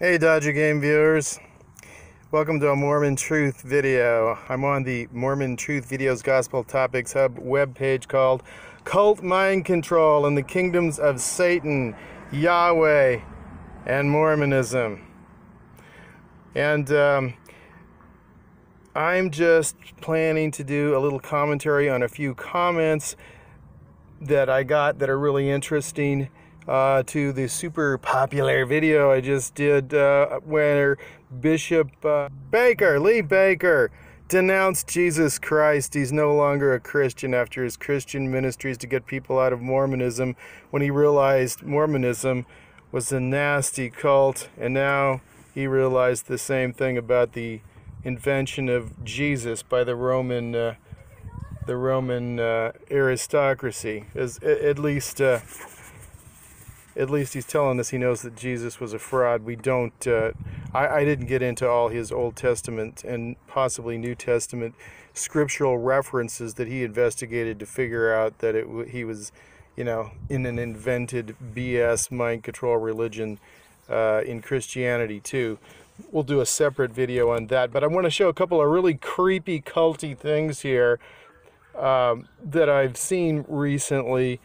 Hey Dodger Game viewers, welcome to a Mormon Truth video. I'm on the Mormon Truth Videos Gospel Topics Hub webpage called Cult Mind Control in the Kingdoms of Satan, Yahweh, and Mormonism. And I'm just planning to do a little commentary on a few comments that I got that are really interesting to the super popular video I just did where Bishop Lee Baker denounced Jesus Christ. He's no longer a Christian after his Christian ministries to get people out of Mormonism when he realized Mormonism was a nasty cult, and now he realized the same thing about the invention of Jesus by the Roman aristocracy. At least he's telling us he knows that Jesus was a fraud. We don't, I didn't get into all his Old Testament and possibly New Testament scriptural references that he investigated to figure out that he was, in an invented BS mind control religion in Christianity too. We'll do a separate video on that, but I want to show a couple of really creepy culty things here that I've seen recently.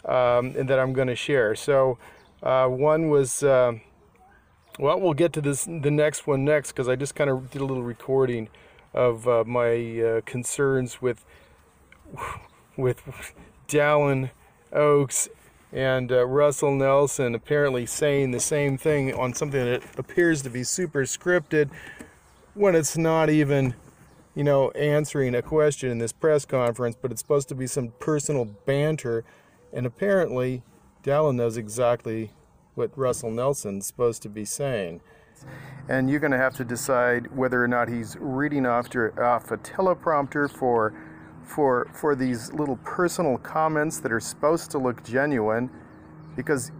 And that I'm going to share. So one was, well, we'll get to the next one next, because I just kind of did a little recording of my concerns with Dallin Oaks and Russell Nelson apparently saying the same thing on something that appears to be super scripted when it's not even, answering a question in this press conference, but it's supposed to be some personal banter. And apparently, Dallin knows exactly what Russell Nelson's supposed to be saying. And you're going to have to decide whether or not he's reading off a teleprompter for these little personal comments that are supposed to look genuine, because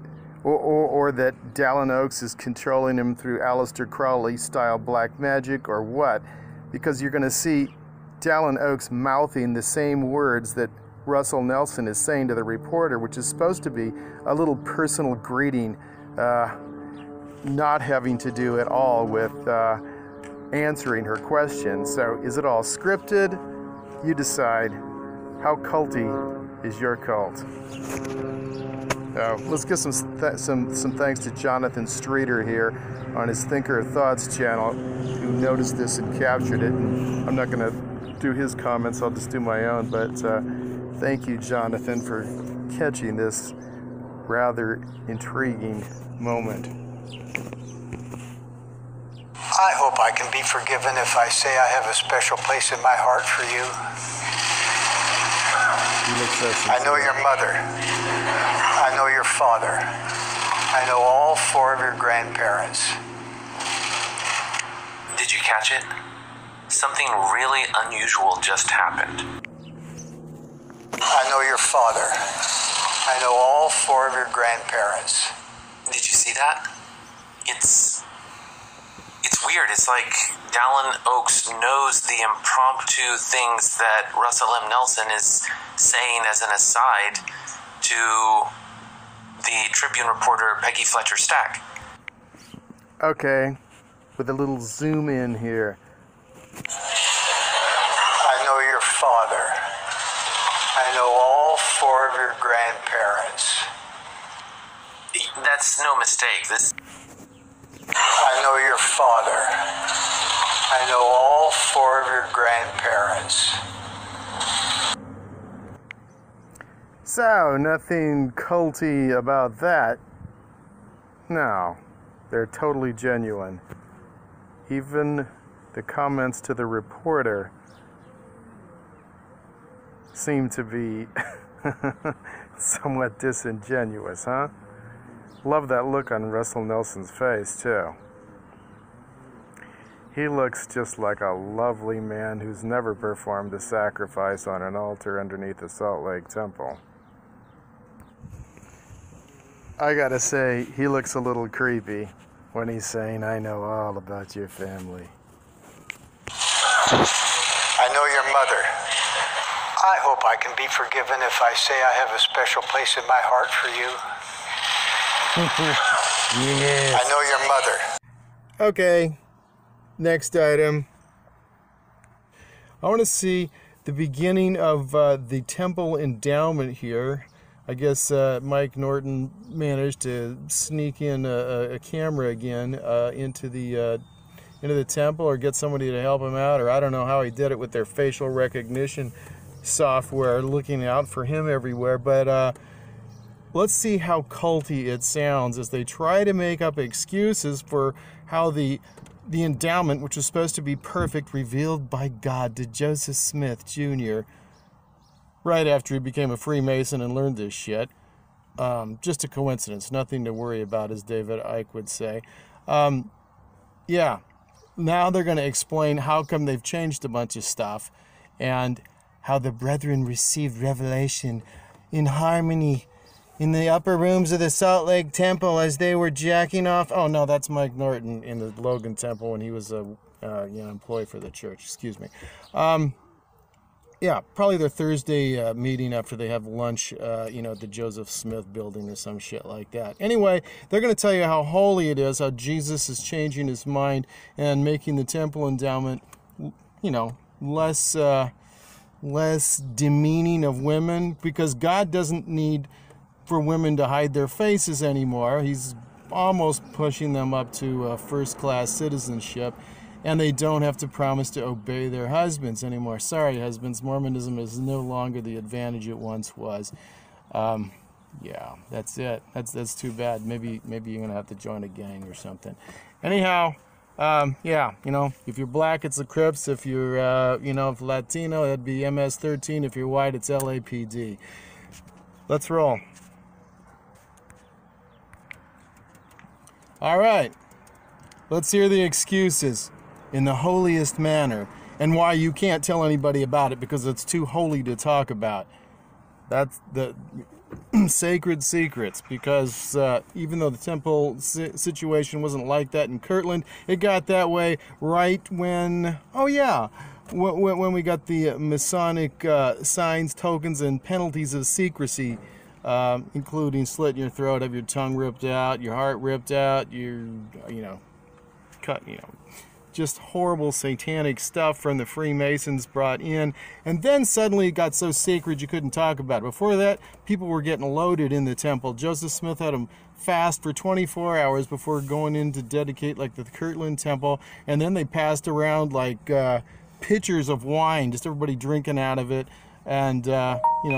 or that Dallin Oaks is controlling him through Aleister Crowley-style black magic, or what. Because you're going to see Dallin Oaks mouthing the same words that Russell Nelson is saying to the reporter, which is supposed to be a little personal greeting, not having to do at all with answering her question. So is it all scripted? You decide. How culty is your cult? Let's get some thanks to Jonathan Streeter here on his Thinker of Thoughts channel, who noticed this and captured it. And I'm not going to do his comments, I'll just do my own, but thank you, Jonathan, for catching this rather intriguing moment. I hope I can be forgiven if I say I have a special place in my heart for you. I know your mother. I know your father. I know all four of your grandparents. Did you catch it? Something really unusual just happened. I know your father. I know all four of your grandparents. Did you see that? It's weird. It's like Dallin Oaks knows the impromptu things that Russell M. Nelson is saying as an aside to the Tribune reporter Peggy Fletcher Stack. Okay, with a little zoom in here. I know your father. I know all four of your grandparents. That's no mistake. I know your father. I know all four of your grandparents. So, nothing culty about that. No, they're totally genuine. Even the comments to the reporter seem to be somewhat disingenuous, huh? Love that look on Russell Nelson's face, too. He looks just like a lovely man who's never performed a sacrifice on an altar underneath the Salt Lake Temple. I gotta say, he looks a little creepy when he's saying, I know all about your family. I know your mother. I hope I can be forgiven if I say I have a special place in my heart for you. Yes. I know your mother. Okay, next item. I want to see the beginning of the temple endowment here. I guess Mike Norton managed to sneak in a camera again into the temple, or get somebody to help him out, or I don't know how he did it with their facial recognition software looking out for him everywhere. But let's see how culty it sounds as they try to make up excuses for how the endowment, which was supposed to be perfect, revealed by God to Joseph Smith Jr. right after he became a Freemason and learned this shit. Just a coincidence, nothing to worry about, as David Icke would say. Yeah, now they're going to explain how come they've changed a bunch of stuff, and how the brethren received revelation in harmony in the upper rooms of the Salt Lake Temple as they were jacking off. Oh no, that's Mike Norton in the Logan Temple when he was a employee for the church. Excuse me. Yeah, probably their Thursday meeting after they have lunch, at the Joseph Smith building or some shit like that. Anyway, they're going to tell you how holy it is, how Jesus is changing his mind and making the temple endowment, less demeaning of women, because God doesn't need for women to hide their faces anymore. He's almost pushing them up to first-class citizenship, and they don't have to promise to obey their husbands anymore. Sorry, husbands, Mormonism is no longer the advantage it once was. Yeah, that's it. That's too bad. Maybe you're gonna have to join a gang or something. Anyhow, if you're black, it's the Crips. If you're, if Latino, it'd be MS-13. If you're white, it's LAPD. Let's roll. All right, let's hear the excuses in the holiest manner, and why you can't tell anybody about it because it's too holy to talk about. That's the sacred secrets, because even though the temple situation wasn't like that in Kirtland, it got that way right when, when we got the Masonic signs, tokens, and penalties of secrecy, including slitting your throat, have your tongue ripped out, your heart ripped out, cut, just horrible satanic stuff from the Freemasons brought in, and then suddenly it got so sacred you couldn't talk about it. Before that, people were getting loaded in the temple. Joseph Smith had them fast for 24 hours before going in to dedicate like the Kirtland temple, and then they passed around like pitchers of wine, just everybody drinking out of it. And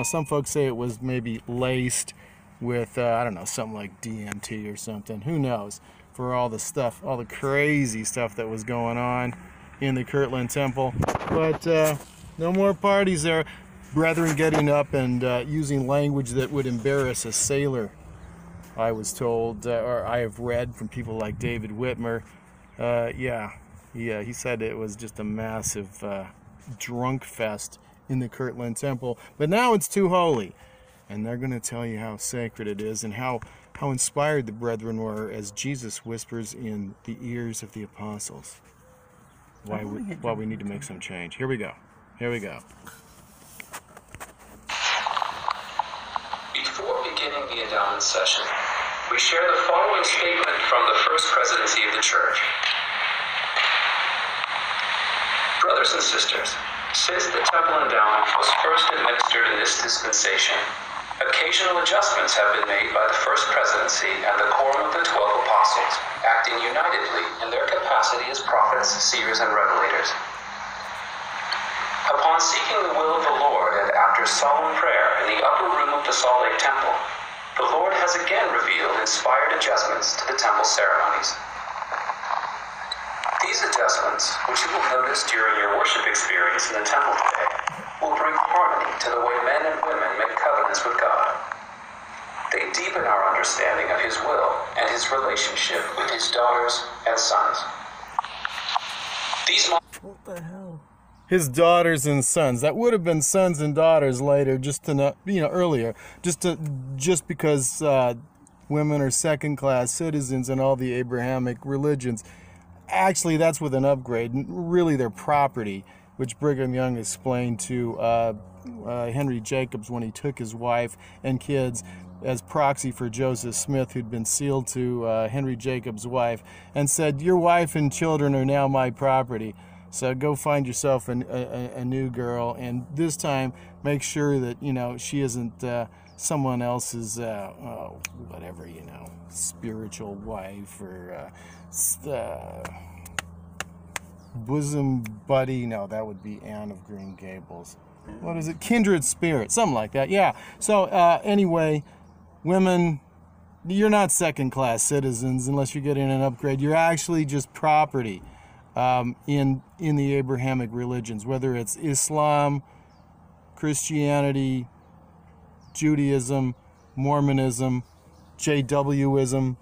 some folks say it was maybe laced with something like DMT or something, who knows, for all the stuff, all the crazy stuff that was going on in the Kirtland temple. But no more parties there. Brethren getting up and using language that would embarrass a sailor, I was told, or I have read from people like David Whitmer. He said it was just a massive drunk fest in the Kirtland temple. But now it's too holy, and they're going to tell you how sacred it is and how inspired the brethren were, as Jesus whispers in the ears of the apostles. Why we need to make some change. Here we go. Before beginning the endowment session, we share the following statement from the First Presidency of the Church. Brothers and sisters, since the temple endowment was first administered in this dispensation, occasional adjustments have been made by the First Presidency and the Quorum of the 12 Apostles, acting unitedly in their capacity as prophets, seers, and revelators. Upon seeking the will of the Lord and after solemn prayer in the upper room of the Salt Lake Temple, the Lord has again revealed inspired adjustments to the temple ceremonies. These adjustments, which you will notice during your worship experience in the temple today, will bring harmony to the way men and women make covenants with God. They deepen our understanding of His will and His relationship with His daughters and sons. What the hell? His daughters and sons. That would have been sons and daughters later, earlier, just because women are second-class citizens in all the Abrahamic religions. Actually, that's with an upgrade. Really, their property, which Brigham Young explained to Henry Jacobs when he took his wife and kids. as proxy for Joseph Smith, who'd been sealed to Henry Jacobs' wife, and said, "Your wife and children are now my property. So go find yourself a new girl, and this time make sure that, you know, she isn't someone else's, whatever, you know, spiritual wife or bosom buddy." No, that would be Anne of Green Gables. What is it? Kindred spirit, something like that. Yeah. So anyway, women, you're not second-class citizens unless you're getting an upgrade. You're actually just property in the Abrahamic religions, whether it's Islam, Christianity, Judaism, Mormonism, JWism.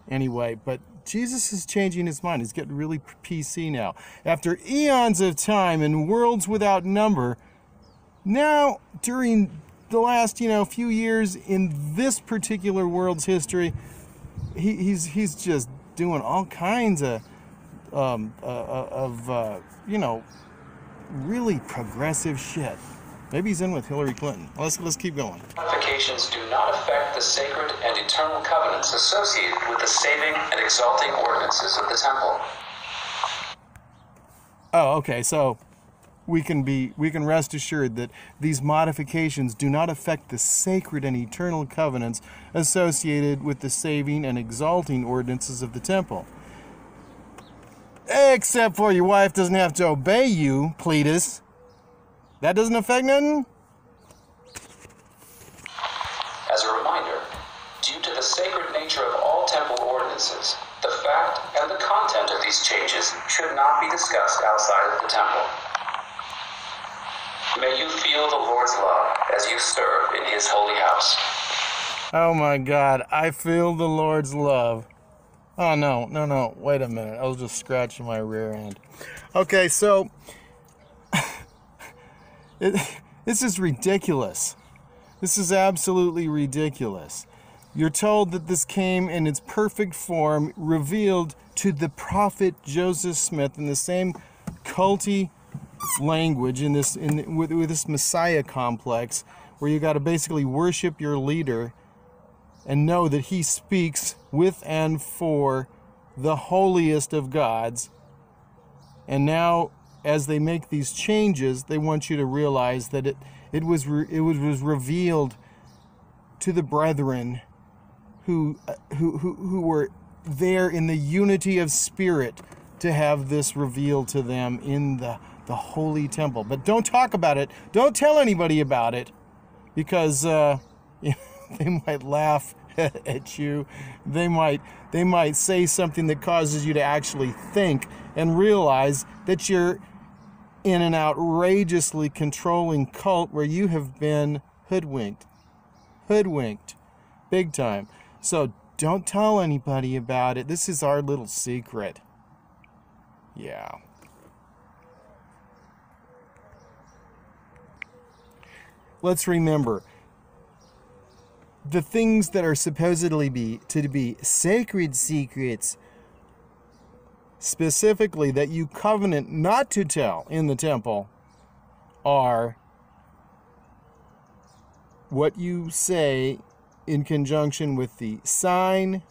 Anyway, but Jesus is changing his mind. He's getting really PC now. After eons of time and worlds without number, now during the last, you know, few years in this particular world's history, he's just doing all kinds of you know, really progressive shit. Maybe he's in with Hillary Clinton. Let's keep going. Modifications do not affect the sacred and eternal covenants associated with the saving and exalting ordinances of the temple. Oh, okay. So we can rest assured that these modifications do not affect the sacred and eternal covenants associated with the saving and exalting ordinances of the temple. Except for your wife doesn't have to obey you, Cletus. That doesn't affect nothing? As a reminder, due to the sacred nature of all temple ordinances, the fact and the content of these changes should not be discussed outside of the temple. May you feel the Lord's love as you serve in his holy house. Oh my God, I feel the Lord's love. Oh, no, wait a minute. I was just scratching my rear end. Okay, so this is ridiculous. This is absolutely ridiculous. You're told that this came in its perfect form, revealed to the prophet Joseph Smith in the same culty language, with this Messiah complex, where you got to basically worship your leader and know that he speaks with and for the holiest of gods. And now, as they make these changes, they want you to realize that it was revealed to the brethren who were there in the unity of spirit to have this revealed to them in the holy temple. But don't talk about it. Don't tell anybody about it, because they might laugh at you. They might say something that causes you to actually think and realize that you're in an outrageously controlling cult where you have been hoodwinked big time. So don't tell anybody about it. This is our little secret. Yeah. Let's remember, the things that are supposedly to be sacred secrets, specifically that you covenant not to tell in the temple, are what you say in conjunction with the sign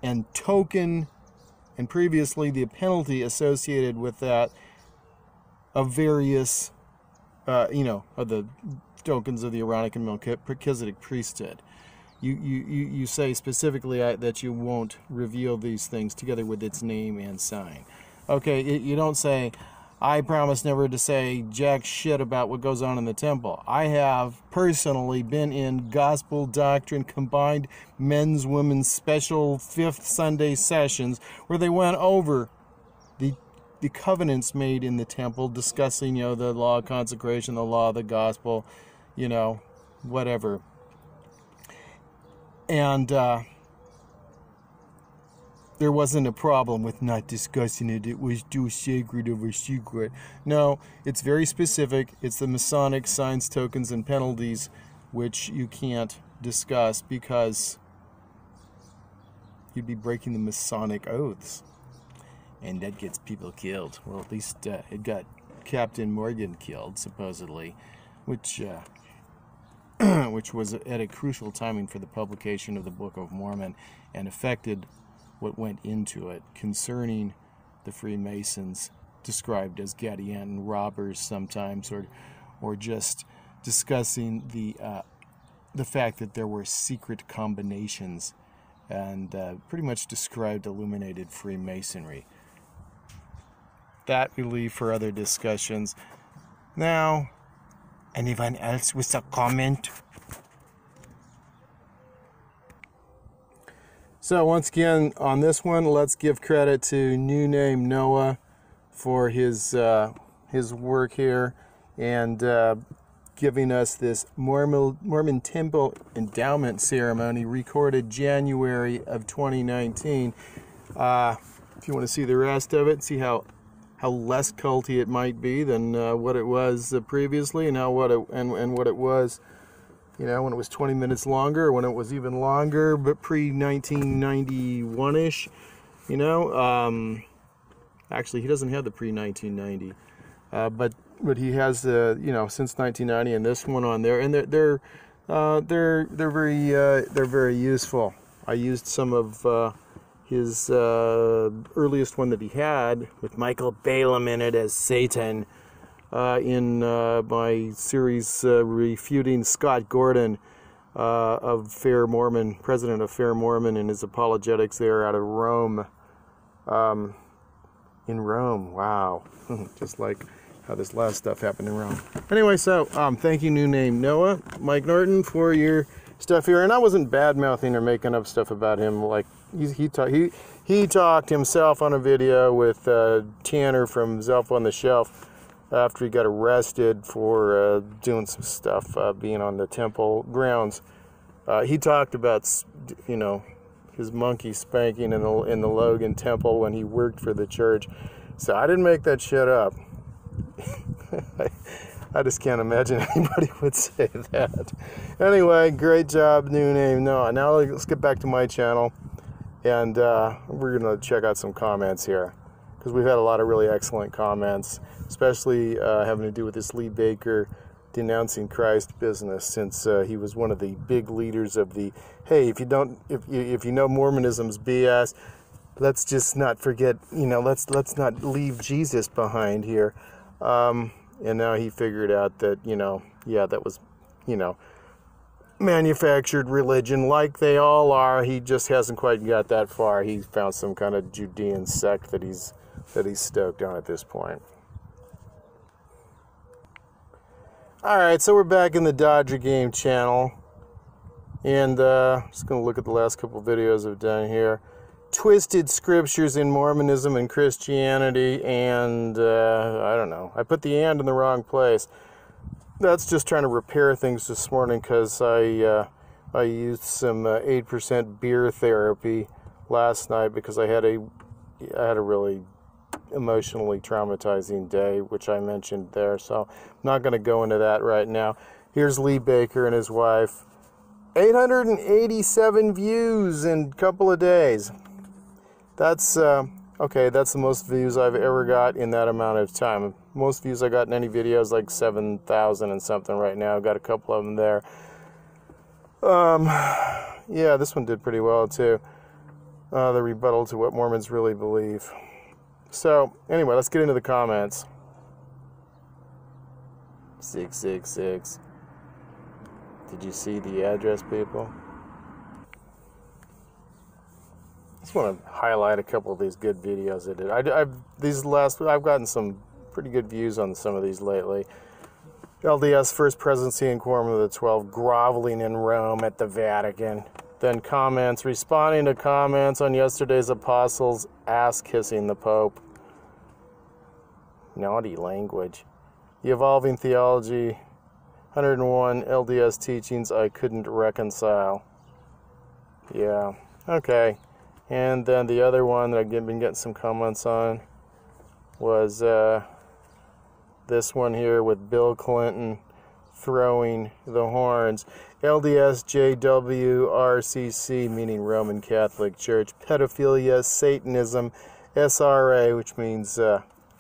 and token, and previously the penalty associated with that, of various of the tokens of the Aaronic and Melchizedek priesthood. You say specifically that you won't reveal these things together with its name and sign. Okay, you don't say, "I promise never to say jack shit about what goes on in the temple." I have personally been in gospel doctrine combined men's, women's special 5th Sunday sessions where they went over the covenants made in the temple, discussing, the law of consecration, the law of the gospel, whatever. And there wasn't a problem with not discussing it. It was too sacred of a secret. No, it's very specific. It's the Masonic signs, tokens, and penalties, which you can't discuss because you'd be breaking the Masonic oaths. And that gets people killed. Well, at least it got Captain Morgan killed, supposedly, which which was at a crucial timing for the publication of the Book of Mormon and affected what went into it concerning the Freemasons, described as Gadianton robbers sometimes, or just discussing the fact that there were secret combinations, and pretty much described illuminated Freemasonry. That we leave for other discussions. Now, anyone else with a comment? So once again, on this one, let's give credit to New Name Noah for his work here, and giving us this Mormon Temple Endowment Ceremony recorded January of 2019. If you want to see the rest of it, see how less culty it might be than what it was previously, and what it was, you know, when it was 20 minutes longer, or when it was even longer, but pre-1991-ish, you know. Actually, he doesn't have the pre-1990, but he has the, you know, since 1990, and this one on there, and they're very useful. I used some of his earliest one that he had with Michael Balaam in it as Satan in my series refuting Scott Gordon of Fair Mormon, president of Fair Mormon, and his apologetics there out of Rome. In Rome, wow. Just like how this last stuff happened in Rome. Anyway, so thank you, New Name Noah, Mike Norton, for your stuff here. And I wasn't bad-mouthing or making up stuff about him. Like he talked himself on a video with Tanner from Zelf on the Shelf after he got arrested for doing some stuff, being on the temple grounds. He talked about, you know, his monkey spanking in the Logan Temple when he worked for the church. So I didn't make that shit up. I just can't imagine anybody would say that. Anyway, great job, New Name Noah. Now let's get back to my channel, and we're going to check out some comments here, because we've had a lot of really excellent comments, especially having to do with this Lee Baker denouncing Christ business, since he was one of the big leaders of the, hey, if you know Mormonism's BS, let's just not forget, you know, let's not leave Jesus behind here. And now he figured out that, you know, yeah, that was, you know, manufactured religion like they all are. He just hasn't quite got that far. He found some kind of Judean sect that he's stoked on at this point. Alright, so we're back in the Dodger Game channel, and just going to look at the last couple videos I've done here. Twisted scriptures in Mormonism and Christianity, and I don't know, I put the "and" in the wrong place. That's just trying to repair things this morning, because I used some 8% beer therapy last night because I had a really emotionally traumatizing day, which I mentioned there, so I'm not going to go into that right now. Here's Lee Baker and his wife. 887 views in a couple of days. That's okay, that's the most views I've ever got in that amount of time. Most views I got in any video is like 7,000 and something right now. I've got a couple of them there. Yeah, this one did pretty well too. The rebuttal to what Mormons really believe. So, anyway, let's get into the comments. 666. Did you see the address, people? I just want to highlight a couple of these good videos I did. I've gotten some pretty good views on some of these lately. LDS First Presidency and Quorum of the 12 groveling in Rome at the Vatican. Then comments, responding to comments on yesterday's apostles ass-kissing the Pope. Naughty language. The Evolving Theology, 101 LDS teachings I couldn't reconcile. Yeah, okay. And then the other one that I've been getting some comments on was this one here with Bill Clinton throwing the horns. LDS JWRCC, meaning Roman Catholic Church, pedophilia, Satanism, SRA, which means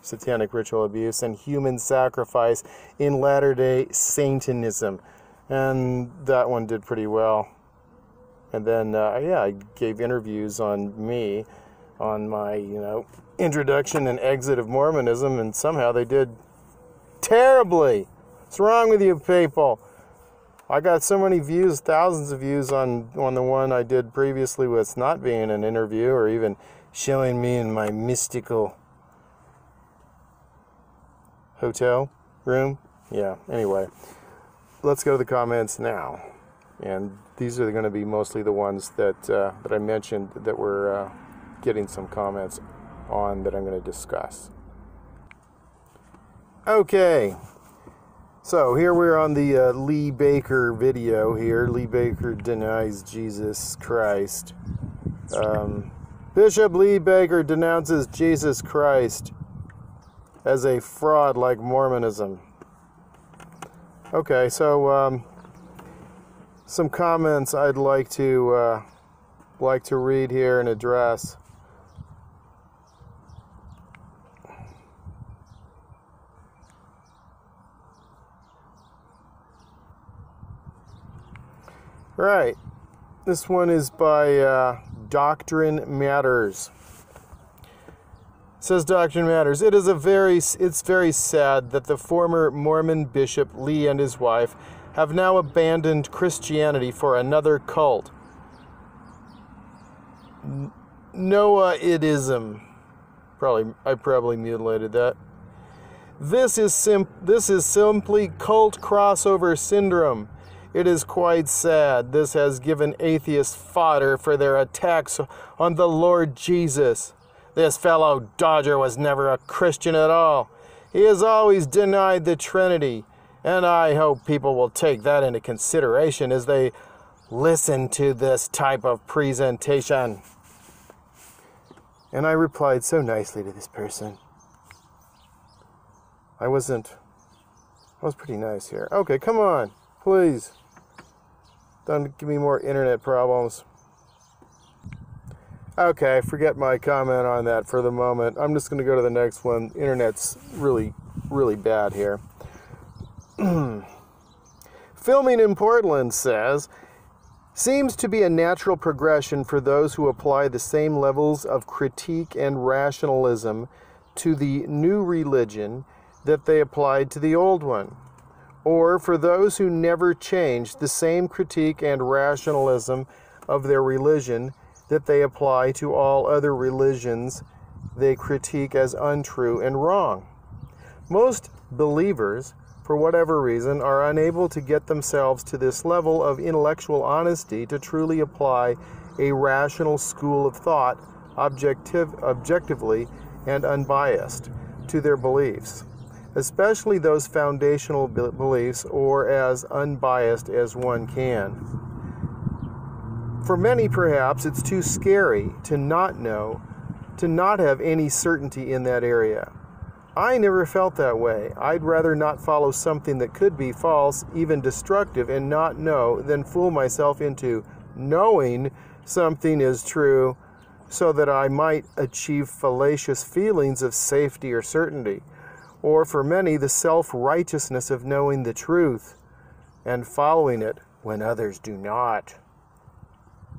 satanic ritual abuse, and human sacrifice in Latter-day Satanism. And that one did pretty well. And then, yeah, I gave interviews on me, on my, introduction and exit of Mormonism, and somehow they did terribly. What's wrong with you people? I got so many views, thousands of views on the one I did previously with not being an interview or even showing me in my mystical hotel room. Yeah, anyway, let's go to the comments now. And these are going to be mostly the ones that I mentioned that we're getting some comments on that I'm going to discuss. Okay, so here we're on the Lee Baker video here. Lee Baker denies Jesus Christ. Bishop Lee Baker denounces Jesus Christ as a fraud like Mormonism. Okay, so some comments I'd like to read here and address. Right, this one is by Doctrine Matters. It says Doctrine Matters. It's very sad that the former Mormon Bishop Lee and his wife have now abandoned Christianity for another cult. Noahidism. I probably mutilated that. This is simply cult crossover syndrome. It is quite sad. This has given atheists fodder for their attacks on the Lord Jesus. This fellow Dodger was never a Christian at all. He has always denied the Trinity, and I hope people will take that into consideration as they listen to this type of presentation. And I replied so nicely to this person. I was pretty nice here. Okay, come on, please. Don't give me more internet problems. Okay, forget my comment on that for the moment. I'm just going to go to the next one. Internet's really, really bad here. Filming in Portland says, seems to be a natural progression for those who apply the same levels of critique and rationalism to the new religion that they applied to the old one. Or for those who never changed the same critique and rationalism of their religion that they apply to all other religions they critique as untrue and wrong. Most believers, for whatever reason, are unable to get themselves to this level of intellectual honesty to truly apply a rational school of thought objectively and unbiased to their beliefs, especially those foundational beliefs, or as unbiased as one can. For many, perhaps, it's too scary to not know, to not have any certainty in that area. I never felt that way. I'd rather not follow something that could be false, even destructive, and not know, than fool myself into knowing something is true so that I might achieve fallacious feelings of safety or certainty. Or for many, the self-righteousness of knowing the truth and following it when others do not.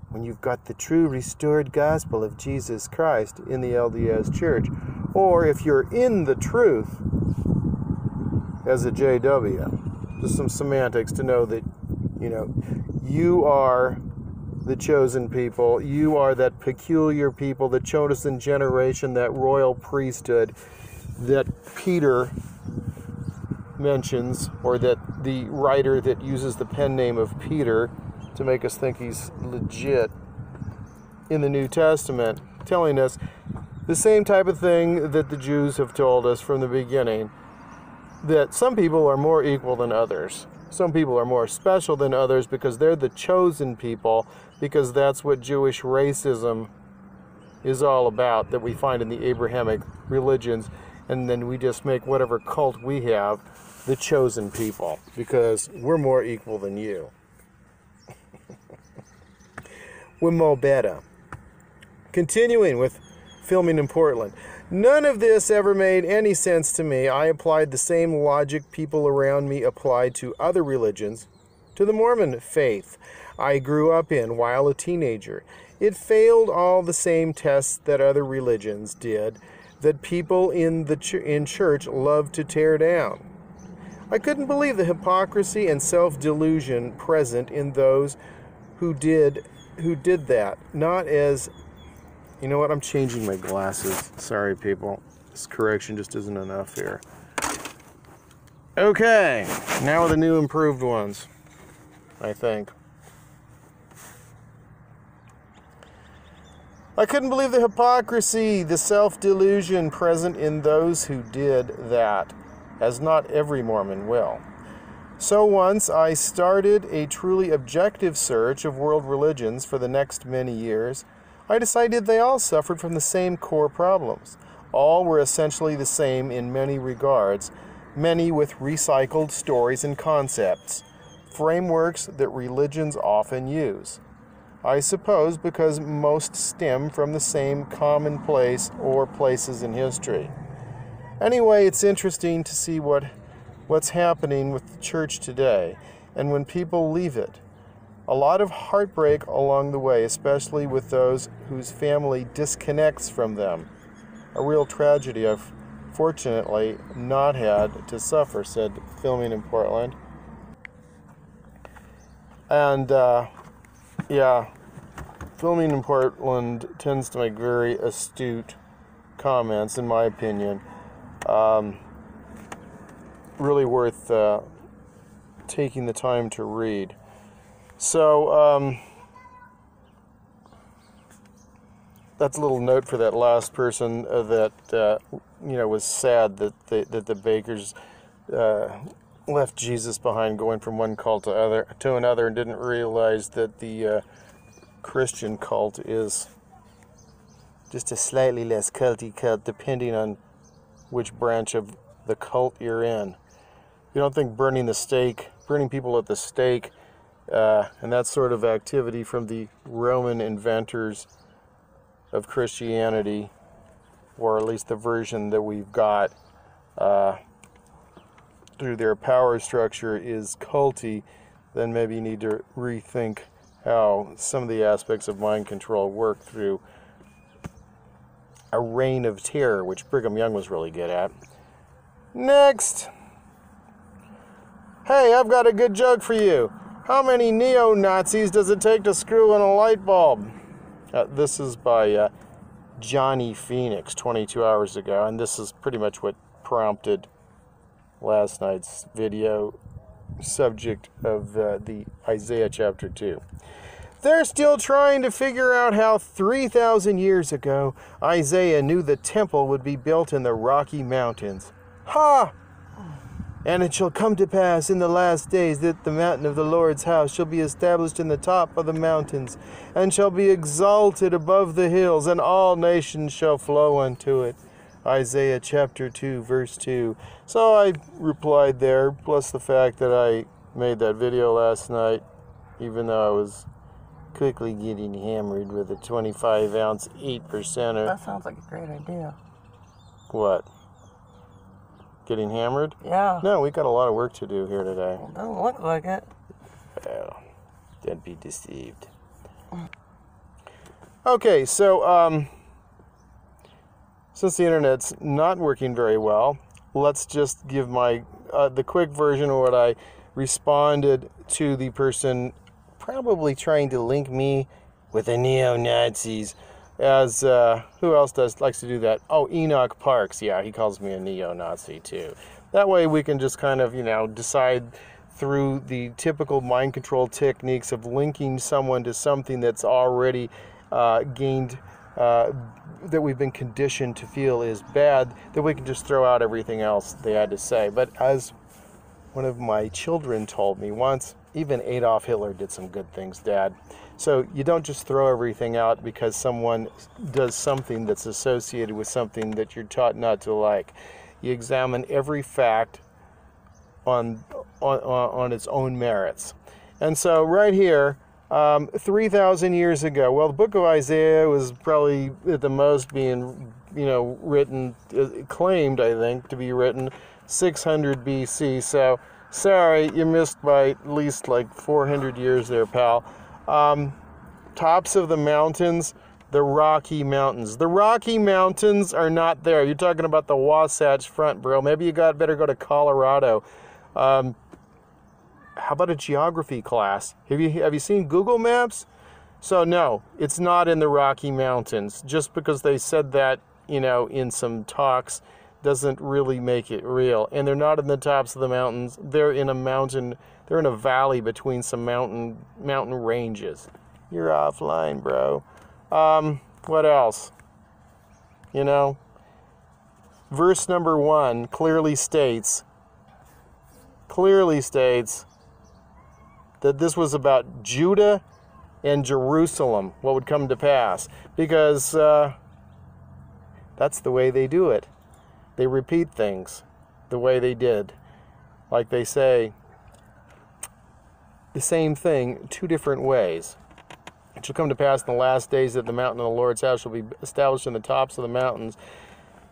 When you've got the true restored gospel of Jesus Christ in the LDS Church, or if you're in the truth as a JW, just some semantics to know that, you are the chosen people, you are that peculiar people, the chosen generation, that royal priesthood that Peter mentions, or that the writer that uses the pen name of Peter to make us think he's legit in the New Testament, telling us the same type of thing that the Jews have told us from the beginning, that some people are more equal than others. Some people are more special than others because they're the chosen people, because that's what Jewish racism is all about, that we find in the Abrahamic religions, and then we just make whatever cult we have the chosen people, because we're more equal than you. We're more better. Continuing with filming in Portland. None of this ever made any sense to me. I applied the same logic people around me applied to other religions, to the Mormon faith I grew up in while a teenager. It failed all the same tests that other religions did, that people in church love to tear down. I couldn't believe the hypocrisy and self-delusion present in those who did that. Not as, you know what, I'm changing my glasses. Sorry, people. This correction just isn't enough here. Okay, now the new improved ones, I think. I couldn't believe the hypocrisy, the self-delusion present in those who did that, as not every Mormon will. So once I started a truly objective search of world religions for the next many years, I decided they all suffered from the same core problems. All were essentially the same in many regards, many with recycled stories and concepts, frameworks that religions often use. I suppose because most stem from the same commonplace or places in history. Anyway, it's interesting to see what's happening with the church today, and when people leave it. A lot of heartbreak along the way, especially with those whose family disconnects from them. A real tragedy I've fortunately not had to suffer, said Filming in Portland. And, yeah, Filming in Portland tends to make very astute comments, in my opinion. Really worth taking the time to read. So, that's a little note for that last person that, was sad that the Bakers left Jesus behind going from one cult to another and didn't realize that the Christian cult is just a slightly less culty cult depending on which branch of the cult you're in. You don't think burning people at the stake, and that sort of activity from the Roman inventors of Christianity, or at least the version that we've got through their power structure, is culty, then maybe you need to rethink how some of the aspects of mind control work through a reign of terror, which Brigham Young was really good at. Next. Hey, I've got a good joke for you. How many neo-Nazis does it take to screw in a light bulb? This is by Johnny Phoenix 22 hours ago, and this is pretty much what prompted last night's video subject of the Isaiah chapter 2. They're still trying to figure out how 3,000 years ago Isaiah knew the temple would be built in the Rocky Mountains. Ha! And it shall come to pass in the last days that the mountain of the Lord's house shall be established in the top of the mountains, and shall be exalted above the hills, and all nations shall flow unto it. Isaiah chapter 2, verse 2. So I replied there, plus the fact that I made that video last night, even though I was quickly getting hammered with a 25-ounce 8%er. That sounds like a great idea. What? Getting hammered? Yeah. No, we got a lot of work to do here today. Well, doesn't look like it. Well, don't be deceived. Okay, so, since the internet's not working very well, let's just give my, the quick version of what I responded to the person probably trying to link me with the neo-Nazis. As, who else likes to do that? Oh, Enoch Parks. Yeah, he calls me a neo-Nazi too. That way we can just kind of, decide through the typical mind control techniques of linking someone to something that's already gained, that we've been conditioned to feel is bad, that we can just throw out everything else they had to say. But as one of my children told me once, even Adolf Hitler did some good things, Dad. So you don't just throw everything out because someone does something that's associated with something that you're taught not to like. You examine every fact on its own merits. And so right here, 3,000 years ago, well, the book of Isaiah was probably at the most being, written, claimed, I think, to be written 600 BC. So Sorry, you missed by at least like 400 years there, pal. Tops of the mountains, the Rocky Mountains. The Rocky Mountains are not there. You're talking about the Wasatch Front, bro. Maybe you better go to Colorado. How about a geography class? Have you seen Google Maps? So no, it's not in the Rocky Mountains. Just because they said that, in some talks, doesn't really make it real. And they're not in the tops of the mountains. They're in a mountain. They're in a valley between some mountain ranges. You're offline, bro. What else? Verse number 1 clearly states that this was about Judah and Jerusalem, what would come to pass, because that's the way they do it. They repeat things the way they did. Like they say the same thing 2 different ways. It shall come to pass in the last days that the mountain of the Lord's house shall be established in the tops of the mountains,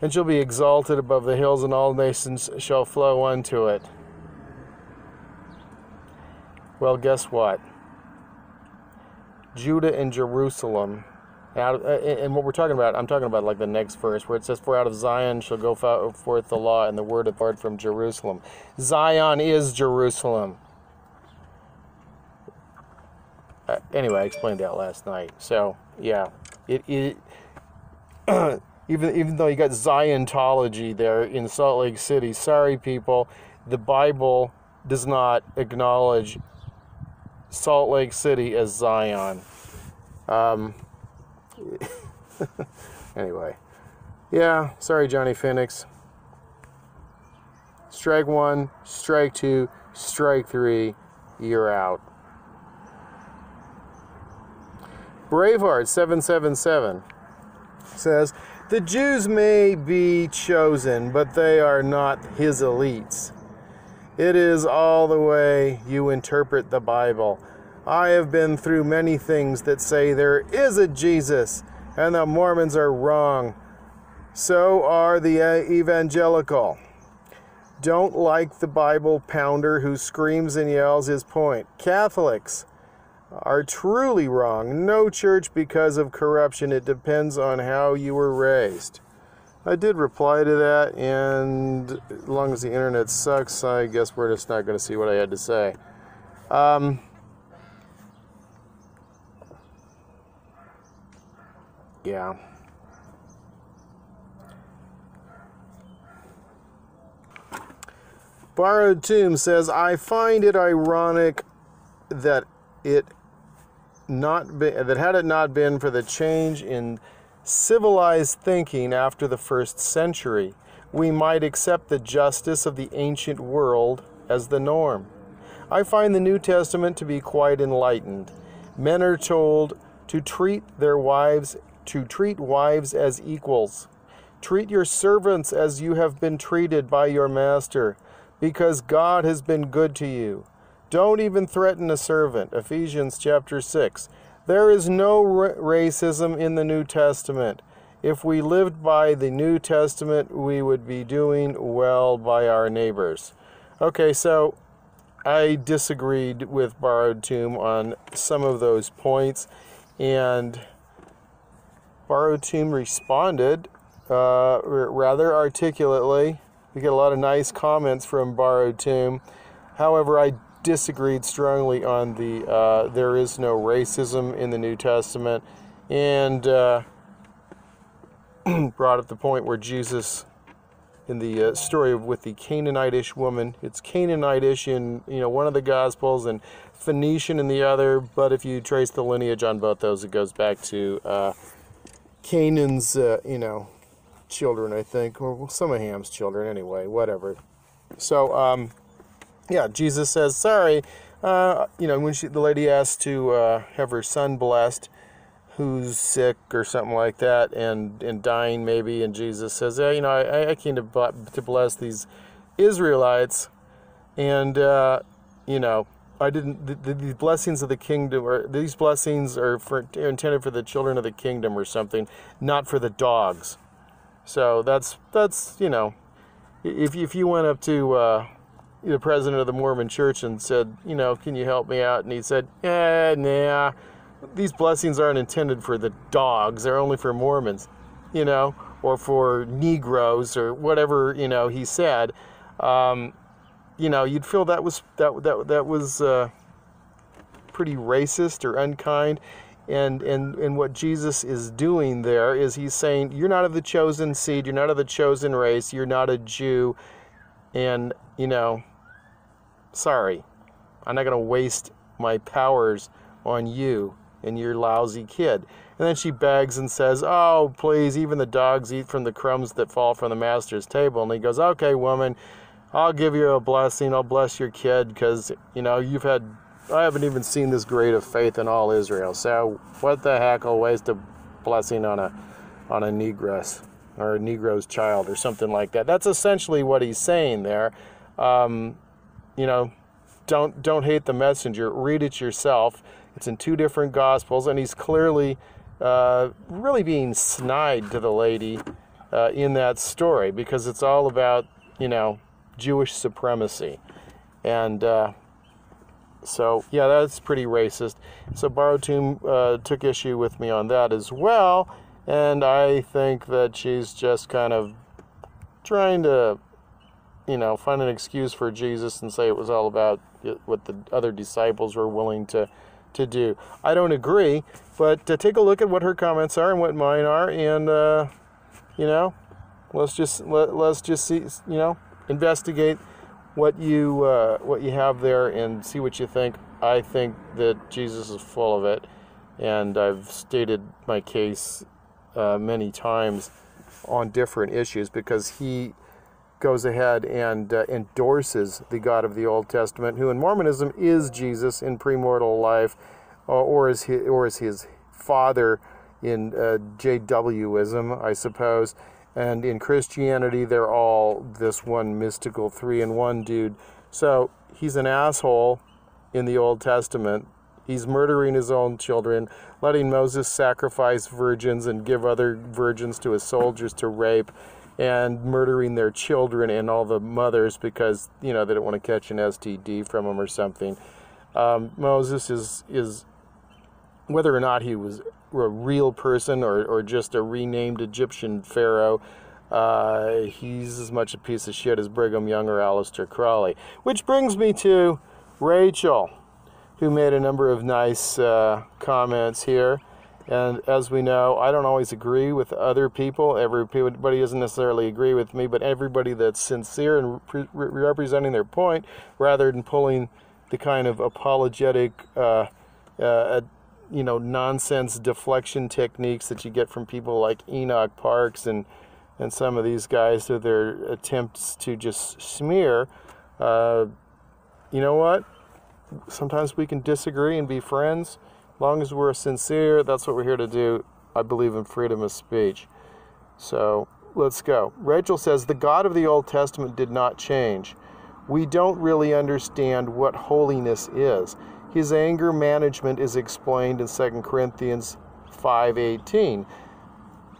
and shall be exalted above the hills, and all nations shall flow unto it. Well, guess what? Judah and Jerusalem, and what we're talking about, I'm talking about like the next verse, where it says, for out of Zion shall go forth the law and the word of God from Jerusalem. Zion is Jerusalem. Anyway, I explained that last night. So, yeah, it even though you got Ziontology there in Salt Lake City, sorry people, the Bible does not acknowledge Salt Lake City as Zion. Anyway, yeah, sorry Johnny Phoenix. Strike 1, strike 2, strike 3, you're out. Braveheart 777 says, the Jews may be chosen, but they are not his elites. It is all the way you interpret the Bible. I have been through many things that say there is a Jesus, and the Mormons are wrong. So are the evangelical. Don't like the Bible pounder who screams and yells his point. Catholics are truly wrong. No church because of corruption. It depends on how you were raised. I did reply to that, and as long as the internet sucks, I guess we're just not going to see what I had to say. Yeah. Borrowed Tomb says, I find it ironic that had it not been for the change in civilized thinking after the 1st century, we might accept the justice of the ancient world as the norm. I find the New Testament to be quite enlightened. Men are told to treat wives as equals. Treat your servants as you have been treated by your master, because God has been good to you. Don't even threaten a servant. Ephesians chapter 6. There is no racism in the New Testament. If we lived by the New Testament, we would be doing well by our neighbors. Okay, so I disagreed with Borrowed Tomb on some of those points, and Borrowed Tomb responded rather articulately. We get a lot of nice comments from Borrowed Tomb. However, I disagreed strongly on the there is no racism in the New Testament, and brought up the point where Jesus, in the story with the Canaanitish woman, it's Canaanitish in one of the Gospels and Phoenician in the other, but if you trace the lineage on both those, it goes back to Canaan's children, I think, or some of Ham's children, anyway, whatever. So yeah, Jesus says, sorry, when the lady asked to have her son blessed, who's sick or something like that, and dying maybe, and Jesus says, I came to bless these Israelites, and, I didn't, these blessings of the kingdom, or these blessings are intended for the children of the kingdom or something, not for the dogs. So that's if you went up to the president of the Mormon church and said, can you help me out? And he said, nah, these blessings aren't intended for the dogs. They're only for Mormons, or for Negroes or whatever, he said. You'd feel that was pretty racist or unkind. And what Jesus is doing there is he's saying, you're not of the chosen seed, you're not of the chosen race, you're not a Jew, and, sorry, I'm not going to waste my powers on you and your lousy kid. And then she begs and says, oh, please, even the dogs eat from the crumbs that fall from the master's table. And he goes, okay, woman, I'll give you a blessing, I'll bless your kid, because, I haven't even seen this great of faith in all Israel. So what the heck, I'll waste a blessing on a Negress or a Negro's child or something like that. That's essentially what he's saying there. Don't hate the messenger. Read it yourself. It's in 2 different gospels, and he's clearly really being snide to the lady in that story, because it's all about Jewish supremacy. And so, yeah, that's pretty racist. So Borrowed Tomb took issue with me on that as well, and I think that she's just kind of trying to, find an excuse for Jesus and say it was all about what the other disciples were willing to do. I don't agree, but take a look at what her comments are and what mine are, and, let's just see, investigate what you have there and see what you think. I think that Jesus is full of it, and I've stated my case many times on different issues, because he goes ahead and endorses the God of the Old Testament, who in Mormonism is Jesus in premortal life, or is his father in JWism, I suppose. And in Christianity, they're all this one mystical 3-in-1 dude. So he's an asshole in the Old Testament. He's murdering his own children, letting Moses sacrifice virgins and give other virgins to his soldiers to rape, and murdering their children and all the mothers because, they don't want to catch an STD from them or something. Moses is, whether or not he was a real person or just a renamed Egyptian pharaoh, he's as much a piece of shit as Brigham Young or Aleister Crowley. Which brings me to Rachel, who made a number of nice comments here. And as we know, I don't always agree with other people. Everybody doesn't necessarily agree with me, but everybody that's sincere and representing their point, rather than pulling the kind of apologetic nonsense deflection techniques that you get from people like Enoch Parks and some of these guys with their attempts to just smear. You know what? Sometimes we can disagree and be friends. As long as we're sincere, that's what we're here to do. I believe in freedom of speech. So let's go. Rachel says, the God of the Old Testament did not change. We don't really understand what holiness is. His anger management is explained in 2 Corinthians 5:18,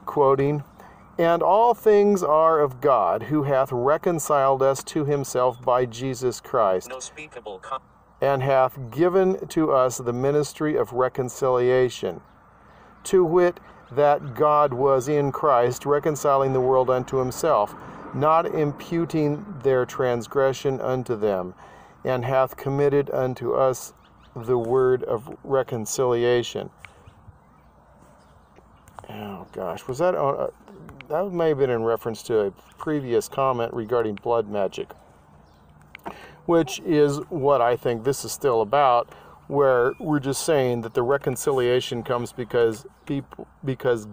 quoting, and all things are of God, who hath reconciled us to himself by Jesus Christ, and hath given to us the ministry of reconciliation, to wit, that God was in Christ, reconciling the world unto himself, not imputing their transgression unto them, and hath committed unto us the word of reconciliation. Oh gosh, was that on? That may have been in reference to a previous comment regarding blood magic, which is what I think this is still about, where we're just saying that the reconciliation comes because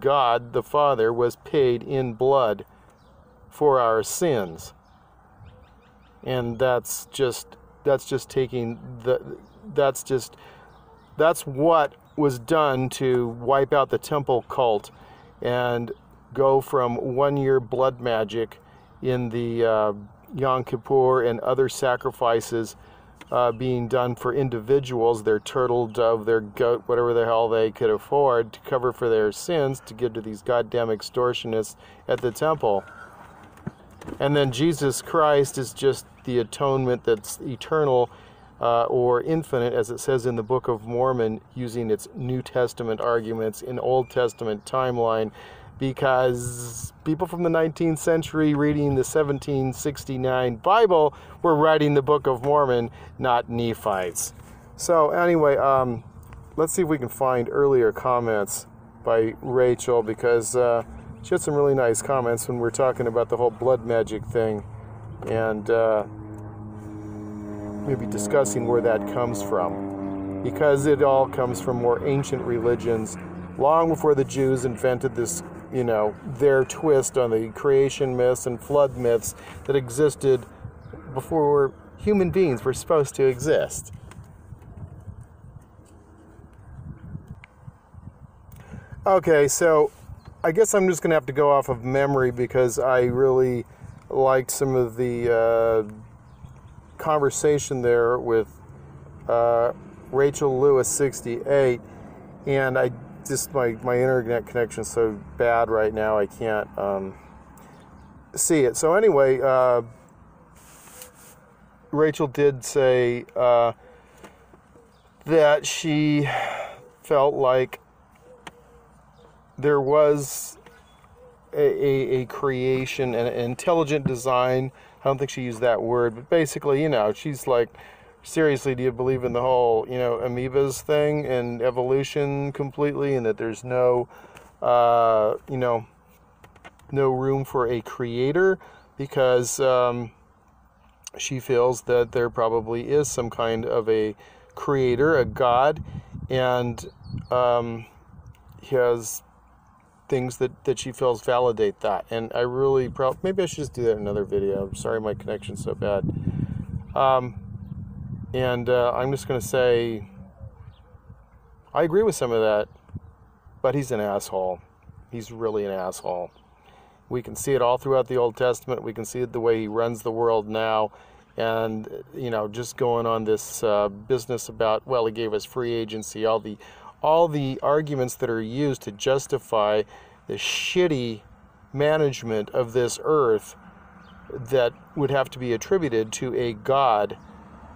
God the Father was paid in blood for our sins, and that's what was done to wipe out the temple cult and go from 1 year blood magic in the Yom Kippur and other sacrifices being done for individuals, their turtle, dove, their goat, whatever the hell they could afford to cover for their sins, to give to these goddamn extortionists at the temple. And then Jesus Christ is just the atonement that's eternal or infinite, as it says in the Book of Mormon, using its New Testament arguments in Old Testament timeline, because people from the 19th century reading the 1769 Bible were writing the Book of Mormon, not Nephites. So anyway, let's see if we can find earlier comments by Rachel, because she had some really nice comments when we're talking about the whole blood magic thing, and maybe discussing where that comes from, because it all comes from more ancient religions, long before the Jews invented this, their twist on the creation myths and flood myths that existed before human beings were supposed to exist. Okay, so I guess I'm just going to have to go off of memory, because I really liked some of the conversation there with Rachel Lewis 68, and I just my internet connection is so bad right now I can't see it. So anyway, Rachel did say that she felt like there was a creation and an intelligent design. I don't think she used that word, but basically, she's like, seriously, do you believe in the whole, amoebas thing and evolution completely, and that there's no, no room for a creator? Because she feels that there probably is some kind of a creator, a God, and he has things that she feels validate that. And I really maybe I should just do that in another video. I'm sorry my connection's so bad. And I'm just going to say I agree with some of that, but he's an asshole. He's really an asshole. We can see it all throughout the Old Testament. We can see it the way he runs the world now. And, just going on this business about, well, he gave us free agency, all the arguments that are used to justify the shitty management of this earth that would have to be attributed to a God,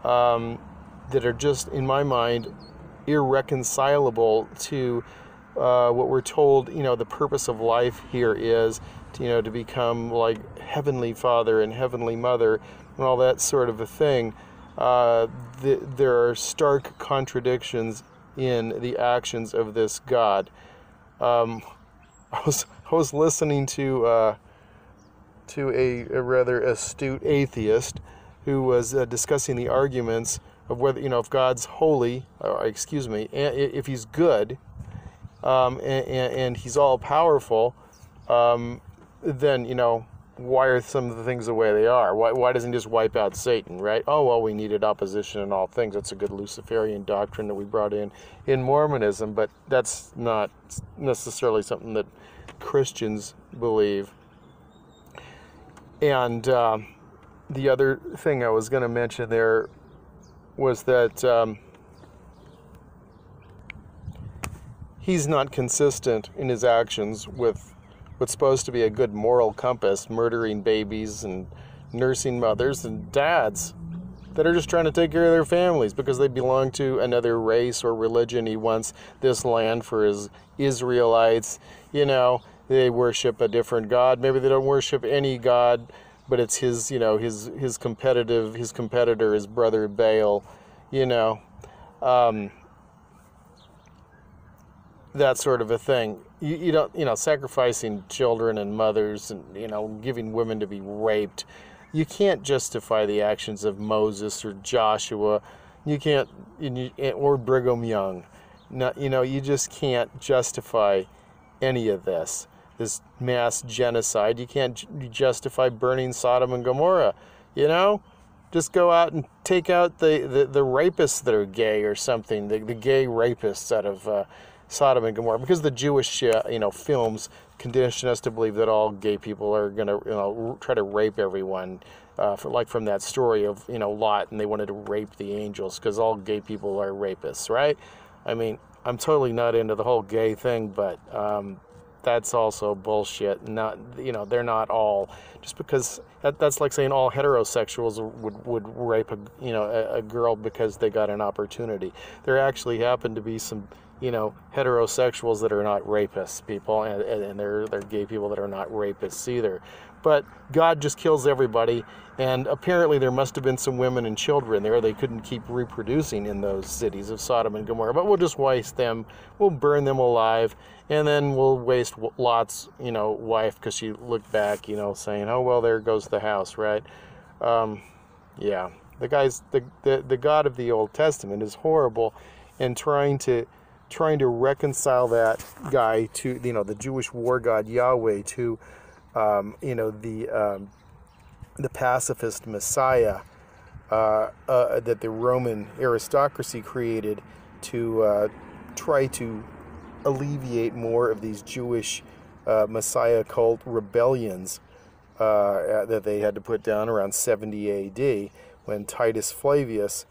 that are just, in my mind, irreconcilable to what we're told, the purpose of life here is, to become like Heavenly Father and Heavenly Mother and all that sort of a thing. There are stark contradictions in the actions of this God. I was listening to a rather astute atheist who was discussing the arguments of whether, if God's holy, or if he's good, and he's all powerful, then, why are some of the things the way they are? Why doesn't he just wipe out Satan, right? Oh, well, we needed opposition in all things. That's a good Luciferian doctrine that we brought in Mormonism, but that's not necessarily something that Christians believe. And the other thing I was going to mention there was that he's not consistent in his actions with what's supposed to be a good moral compass, murdering babies and nursing mothers and dads that are just trying to take care of their families because they belong to another race or religion. He wants this land for his Israelites. They worship a different God. Maybe they don't worship any God, but it's his, his competitor, his brother Baal, that sort of a thing. You don't, sacrificing children and mothers and, giving women to be raped. You can't justify the actions of Moses or Joshua. You can't, or Brigham Young. You just can't justify any of this mass genocide. You can't justify burning Sodom and Gomorrah, Just go out and take out the rapists that are gay or something, the gay rapists out of Sodom and Gomorrah, because the Jewish films condition us to believe that all gay people are going to try to rape everyone, from that story of Lot, and they wanted to rape the angels because all gay people are rapists, right? I mean, I'm totally not into the whole gay thing, but that's also bullshit. Not, they're not all, just because that's like saying all heterosexuals would rape a girl because they got an opportunity. There actually happen to be some heterosexuals that are not rapists, people, and they're gay people that are not rapists either. But God just kills everybody, and apparently there must have been some women and children there. They couldn't keep reproducing in those cities of Sodom and Gomorrah, but we'll just waste them. We'll burn them alive, and then we'll waste Lot's, wife, because she looked back, saying, oh, well, there goes the house, right? Yeah, the God of the Old Testament is horrible, and trying to reconcile that guy to, the Jewish war god Yahweh to, the pacifist Messiah that the Roman aristocracy created to try to alleviate more of these Jewish Messiah cult rebellions that they had to put down around 70 A.D. when Titus Flavius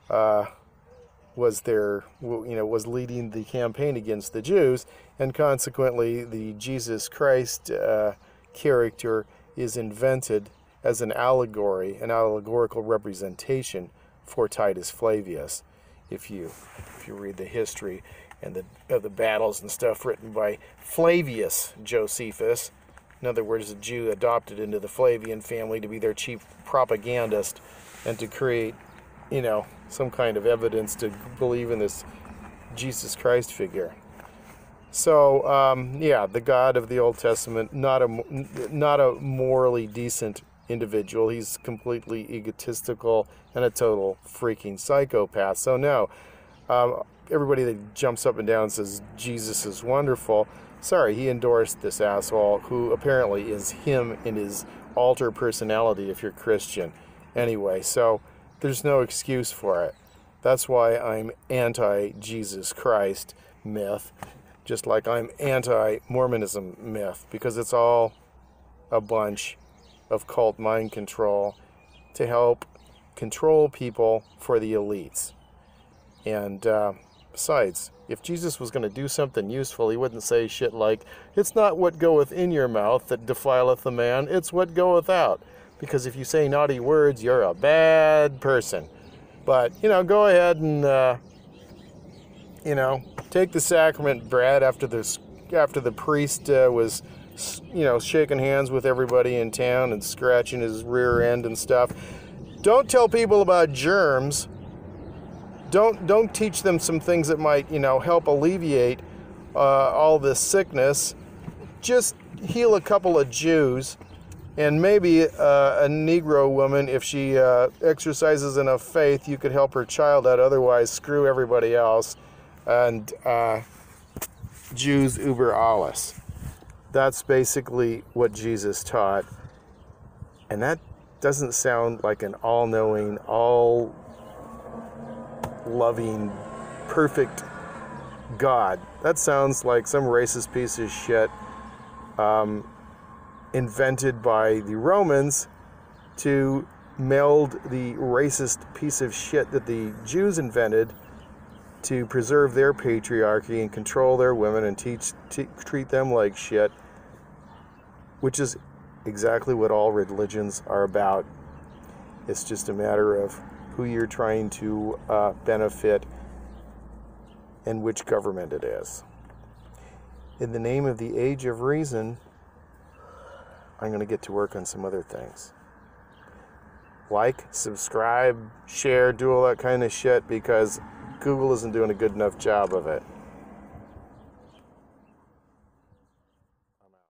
was leading the campaign against the Jews, and consequently the Jesus Christ character is invented as an allegorical representation for Titus Flavius. If you read the history and of the battles and stuff written by Flavius Josephus, in other words, a Jew adopted into the Flavian family to be their chief propagandist and to create, some kind of evidence to believe in this Jesus Christ figure. So, the God of the Old Testament, not a morally decent individual. He's completely egotistical and a total freaking psychopath. So no, everybody that jumps up and down and says Jesus is wonderful, sorry, he endorsed this asshole who apparently is him in his alter personality if you're Christian. Anyway, so there's no excuse for it. That's why I'm anti-Jesus Christ myth, just like I'm anti-Mormonism myth, because it's all a bunch of cult mind control to help control people for the elites. And besides, if Jesus was going to do something useful, he wouldn't say shit like, it's not what goeth in your mouth that defileth a man, it's what goeth out. Because if you say naughty words, you're a bad person. But, go ahead and, take the sacrament bread after the priest was, shaking hands with everybody in town and scratching his rear end and stuff. Don't tell people about germs. Don't teach them some things that might, help alleviate all this sickness. Just heal a couple of Jews. And maybe a Negro woman, if she exercises enough faith, you could help her child out. Otherwise, screw everybody else. And Jews über alles. That's basically what Jesus taught. And that doesn't sound like an all-knowing, all-loving, perfect God. That sounds like some racist piece of shit invented by the Romans to meld the racist piece of shit that the Jews invented to preserve their patriarchy and control their women and treat them like shit, which is exactly what all religions are about. It's just a matter of who you're trying to benefit and which government it is. In the name of the age of reason, I'm going to get to work on some other things. Like, subscribe, share, do all that kind of shit, because Google isn't doing a good enough job of it.